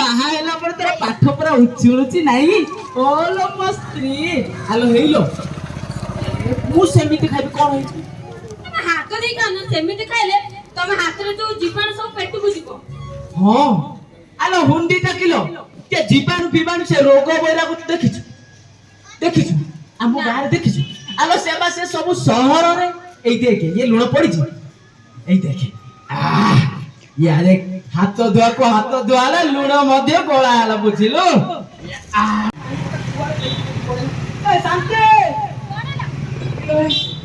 ବାହା ହେଲା ପରେ ତୋର ପାଠ ପୁରା ଉଚୁଳୁଛି ନାଇଁ? ଓଲୋ ମୋ ସ୍ତ୍ରୀ ଆଲୋ ହେଇଲୋ ମୁଁ ସେମିତି ଖାଇବି କଣ ହେଇଛି? ତମେ ହାତ ଦେଇ ଖାଉନ, ସେମିତି ଖାଇଲେ ତମ ହାତରେ ଯୋଉ ଜୀବାଣୁ ସବୁ ପେଟକୁ ଯିବ। ହଁ ଆଲୋ ହୁଣ୍ଡି ଡାକିଲୋ କେ ଜୀବାଣୁ ଫିବାଣୁ ସେ ରୋଗ ବୈରାଗ ତୁ ଦେଖିଛୁ? ଦେଖିଛୁ ଆମ ଗାଁରେ ଦେଖିଛୁ? ଆଲୋ ସେବା ସେ ସବୁ ସହରରେ। ଏଇ ଦେଖେ ଇଏ ଲୁଣ ପଡିଛି, ଏଇ ଦେଖେ ୟାରେ ହାତ ଧୁଆକୁ ହାତ ଧୁଆଲା ଲୁଣ ମଧ୍ୟ ଗୋଳା ହେଲା ବୁଝିଲୁ? ଶାନ୍ତି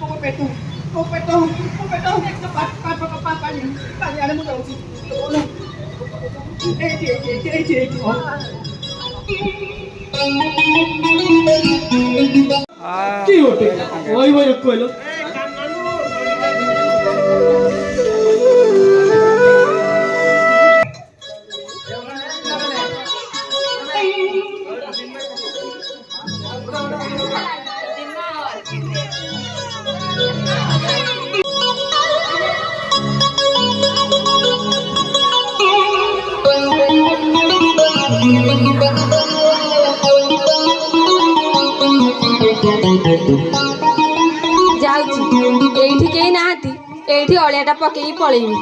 ମୋ ପେଟ ପାଣି ଆଣେ ମୁଁ ଯାଉଛି। কি ওটে ওই ওই কইলো ଯାଉଛି, ଏଇଠି କେହି ନାହାନ୍ତି, ଏଇଠି ଅଳିଆଟା ପକେଇକି ପଳେଇବି।